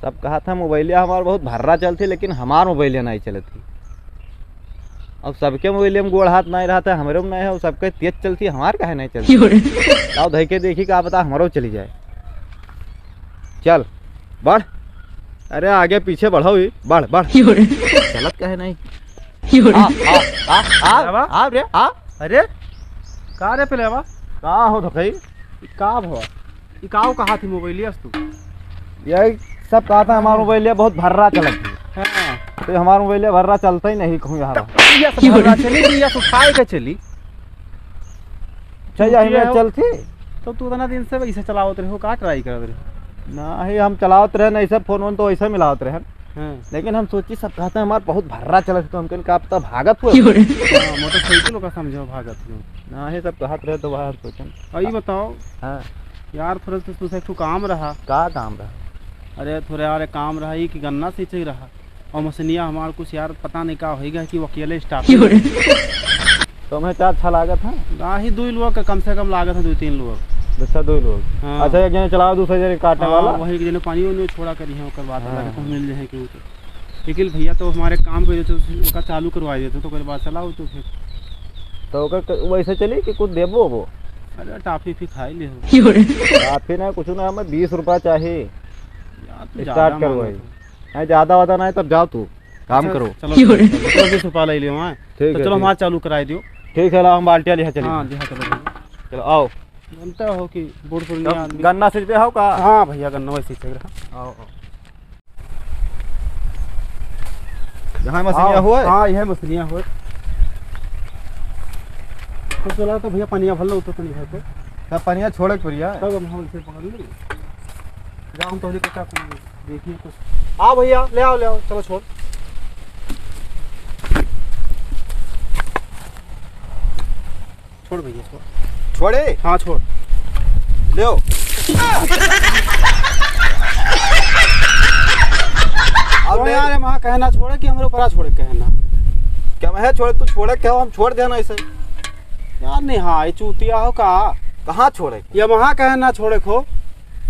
सब कहा था मोबाइलिया हमार बहुत भर्रा चलती, लेकिन हमार मोबाइलिया नहीं चलती। अब सबके मोबाइलिया में गोड़ हाथ नहीं रहा था, हमारे में नहीं है। सबके तेज चलती, हमार काहे नहीं चलती। आओ धई के देखी का पता हमारो चली जाए। चल बढ़, अरे आगे पीछे बढ़ो, बढ़ बढ़। चलत काहे नहीं। आ रे आ। अरे का रे पहले बा का हो धई का भवा ई काओ कहा थी मोबाइलिया तू? यही सब कहा था हमारा मोबाइलिया बहुत भर्रा चलती। हां तो हमारा मोबाइलिया भर्रा चलता ही नहीं कहूँ यार। ये सब भर्रा चली या तो खाए के चली चाहिए चलती। तो तू इतना दिन से वैसे चलावत रहे हो, का ट्राई करत रहे? ना ही हम चलावत रहे नहीं, सब फोन तो ऐसा मिलावत रहे। हां लेकिन हम सोची सब कहते हैं हमार बहुत भर्रा चलत, तो हमके का पता भागत हुआ। मोटरसाइकिल का समझो भागत हो ना ही सब कहत रहे तो बाहर सोचन। आई बताओ हाँ यार, थोड़ा सा तुझसे एक काम रहा। का काम रहा? अरे थोड़ा यार काम रहा ही कि गन्ना सींचे रहा और मसनिया हमार कुछ यार पता नहीं का होएगा कि वो अकेले स्टाफ। तो हमें क्या अच्छा लागत है? ना ही 2 लोग का कम से कम लागत है, 2-3 लोग। अच्छा 2 लोग। हाँ। अच्छा एक जने चलाओ, दूसरे जने काटने वाला। वही जने पानी उन्हें छोड़ा करी है ओकर बाद अल्लाह को मिल जाए कि लेकिन भैया तो हमारे काम कर देते उसका चालू करवा देते तो ओकर बाद चलाओ तो फिर तो ओकर वैसे चली कि कुछ देबो वो? अरे टाफी फी खाई ले हो काफी ना कुछ ना, हमें 20 रुपया चाहिए यार तू स्टार्ट करो। नहीं ज्यादा वादा नहीं, तब जाओ तू काम करो। चलो 20 रुपया ले लियो। हां ठीक है, चलो हमारा चालू कराई दियो। ठीक है, ला हम बाल्टियां लिया चलिए। हां जी हां चलो चलो आओ। जानते हो कि बूढ़ पुराने आदमी। गन्ना सींच पे हो का? हाँ भैया गन्ना वैसे ही रहा। आओ यहाँ मछलियाँ हुआ है। हाँ यह मछलियाँ हुए तो चला तो भैया पानिया भल उतर तो नहीं है तो सब पनिया छोड़े के पड़िया। तब हम से पकड़ लेंगे। जाओ तो क्या देखिए कुछ। आओ भैया ले आओ चलो छोड़ छोड़ भैया छोड़। छोड़े? हाँ छोड़ ले अब यार वहाँ कहना छोड़े कि हमारे ऊपर छोड़े कहना क्या मैं छोड़े? तू छोड़े क्या? हम छोड़ देना ऐसे यार। नहीं हाँ ये चूतिया हो का? कहाँ छोड़े? ये वहाँ कहना छोड़े खो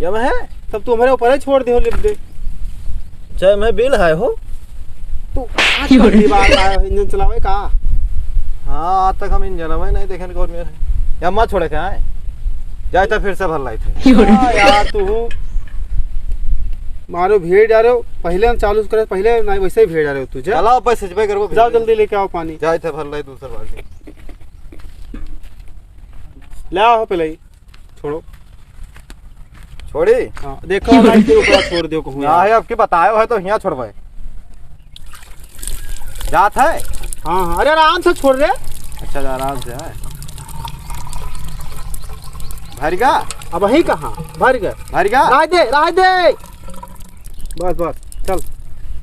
ये मैं है तब तू हमारे ऊपर ही छोड़ दे हो लिप दे। चाहे मैं बिल है हो तू पहली बार आए हो इंजन चलावे का? हाँ आज तक हम इंजन में नहीं देखे कौन मेरे या अम्मा छोड़े क्या है? जाए तो फिर से भर लाई थे। यार तू मारो भीड़ जा रहे हो, पहले हम चालू करे पहले नहीं वैसे ही भीड़ जा रहे हो तुझे। चलाओ पैसे पे करो, जाओ जल्दी लेके आओ पानी। जाए थे भर लाई दूसरा बाल्टी। ले आओ पहले ही छोड़ो छोड़ी। हाँ देखो लाइट के ऊपर छोड़ दियो कहूँ यहाँ है आपकी बतायो है तो यहाँ छोड़वाए जात है। हाँ हाँ अरे आराम से छोड़ रहे। अच्छा आराम से है। भरगा अब वही कहाँ भरगा भरगा राह दे बस बस चल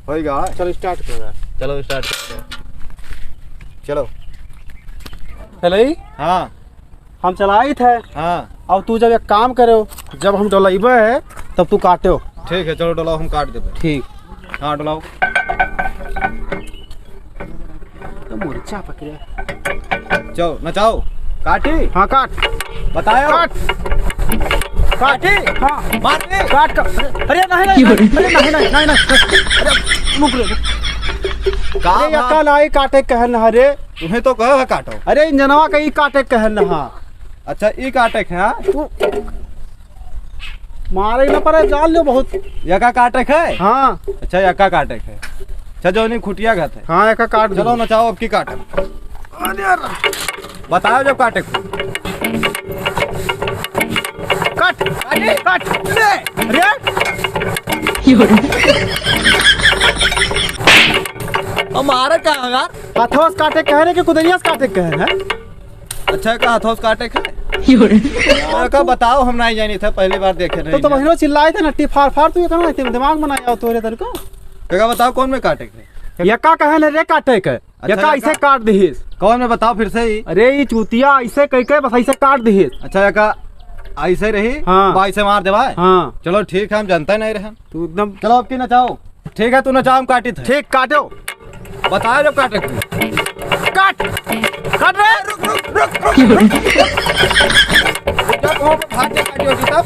होएगा। चल स्टार्ट कर रहा है। चलो स्टार्ट कर चलो। चले हाँ हम चलाई थे। हाँ अब तू जब एक काम करे जब हम डलाइबे है तब तू काटे हो। ठीक है चलो डलाओ, हम काट देते। ठीक हाँ डलाओ। तो मुर्चा पकड़े चलो नचाओ। काटी? हाँ काट बताओ। काट काटे हाँ मार दे। काट का अरे नहीं अरे रुक रे का अरे यक्का लाई काटे कहन हरे तुम्हें तो कहो है काटो। अरे इंजनवा कहीं काटे कहन हाँ। अच्छा ई काटे है तू मारे ना पड़े जान लो बहुत। यका काटे है? हाँ अच्छा यका काटे है। अच्छा जो नहीं खुटिया घात है। हाँ यक्का काट चलो नचाओ अब की काटे। बताओ जब काटे काट अरे काट अरे हमारा क्या होगा? हाथों से काटे कहने कि कुदरिया से काटे कहन है। अच्छा का हाथों से काटे है? का बताओ हम नहीं जानी था, पहली बार देखे नहीं। तो महीनों चिल्लाए थे नट्टी फाड़ फाड़ तू ये करना दिमाग में ना आओ तोरे तेरे को। क्या बताओ कौन में काटे है? यक्का कहन रे काटे के यक्का ऐसे काट दीस। कौन में बताओ फिर से ही। अरे ये चूतिया ऐसे कह के बस ऐसे काट दीस। अच्छा यका ऐसे रही। हाँ। बाई से मार दे भाई। हाँ चलो ठीक है हम जानते ही नहीं रहे। तू एकदम चलो अब की नचाओ। ठीक है तू नचाओ हम काटी थे। ठीक काटो बताओ जब काटे काट काट रे रुक रुक रुक रुक तब वहाँ पर भाग के काटी होगी तब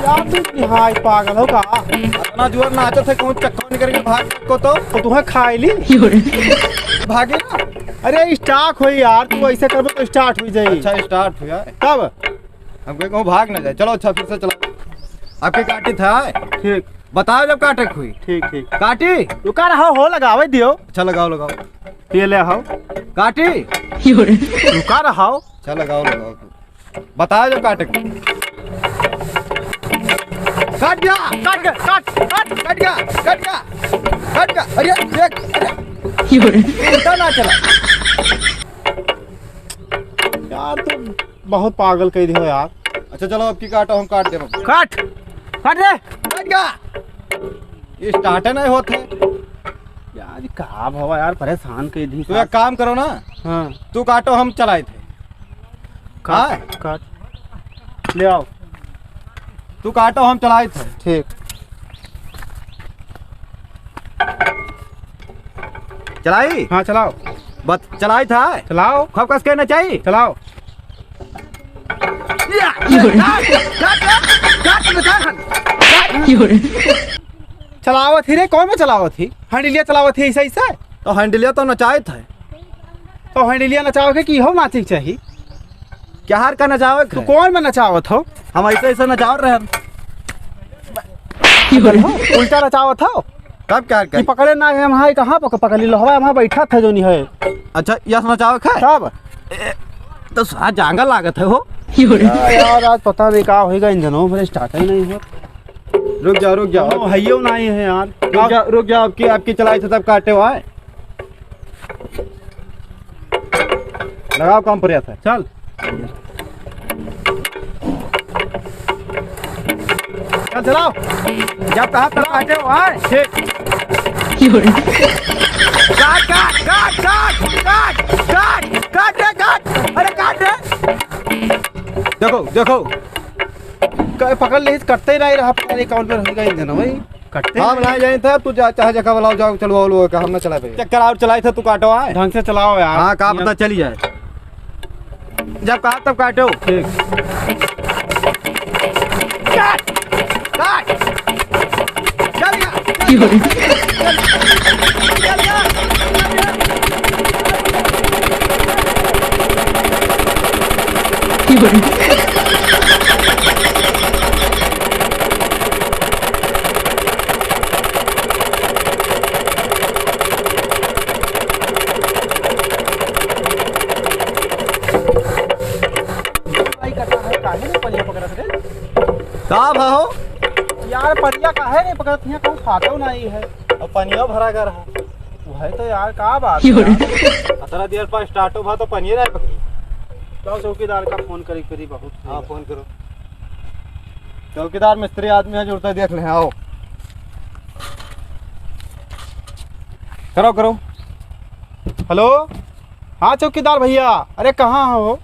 यार तू निहाय पागल हो का? अपना जोर नाचो थे कहूँ चक्का निकल के भाग को तो तुम्हें खाए ली भागे ना। अरे स्टार्ट हुई यार, तू ऐसे करबो तो स्टार्ट हुई जाई। अच्छा स्टार्ट हुआ कब? हमको कहूँ भाग ना जाए। चलो अच्छा फिर से चला। आपके काटी था ठीक बताओ जब काटे हुई। ठीक ठीक काटी रुका रहा हो लगावे दियो। अच्छा लगाओ लगाओ ये ले आओ काटी रुका रहा हो। अच्छा लगाओ लगाओ बताओ जब काटे काट गया काट गया काट काट कट गया कट गया कट गया। अरे देख अरे उल्टा ना चला यार तुम बहुत पागल कह दियो यार। अच्छा चलो अब की काटो हम काट दे काट काट रे कट गया। ये स्टार्ट नहीं होते। यार कहा भवा यार परेशान कह दी। तो एक काम करो ना हाँ तू काटो हम चलाए थे। काट काट ले आओ। तू काटो हम चलाए थे। ठीक चलाई हाँ चलाओ बस चलाई था चलाओ खब कस के ना चाहिए। चलाओ। चलावत ही रे कौन में चलावत ही? हैंडलिया चलावत ही ऐसा ऐसा। तो हैंडलिया तो नचाए थे। तो हैंडलिया नचाओ के की हो नाचे चाहिए। क्या हार का नचावे तू कौन में नचावत हो? हम ऐसे ऐसे नचाव रहे हम। उल्टा नचावत हो। कब क्या कि पकड़े ना है हम कहाँ पकड़ ली लोहवा वहाँ बैठा था जो नहीं है। अच्छा यस नचावे खा सब तो साथ जांगा लागत है हो। यार आज पता नहीं क्या होगा इंजनों मेरे स्टार्ट ही नहीं हुआ। रुक जाओ हइयो नहीं है यार। रुक जाओ आपकी चलाई थे तब काटे हुआ है। लगाओ कम प्रयास है। चल चल चलाओ। जब कहा तब काटे हुआ है। ठीक काट काट काट काट काट काट काट काट अरे काट रे। देखो पकड़ ले करते ही नहीं रहा। पता नहीं कौन पे रहेगा इंजन भाई कटते हम नहीं जाए थे। तू चाहे जगह बुलाओ जाओ चलवाओ लो का हम ना चला पे चक्कर और चलाई थे तू काटो आए ढंग से चलाओ यार। हाँ कहा पता चली जाए। जब कहा तब काटो। ठीक काट काट चल गया कहाँ हो यार परिया काहे नहीं पकड़त यहाँ कहूँ फाटो नहीं है। और पनिया भरा कर रहा वो है तो यार का बात है यार। 17 देर पर स्टार्ट हो भा तो पनिया नहीं पकड़ी। तो चौकीदार का फोन करी बहुत। हाँ फोन करो। चौकीदार मिस्त्री आदमी है जुड़ता देख ले। आओ करो हेलो हाँ चौकीदार भैया। अरे कहाँ हो?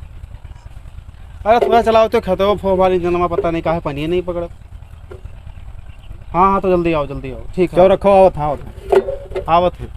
अरे थोड़ा चलाओ तो खतो फो वाली जनमा पता नहीं काहे पनिया नहीं पकड़। हाँ तो जल्दी आओ ठीक है। रखो आवत हाँ आवत है।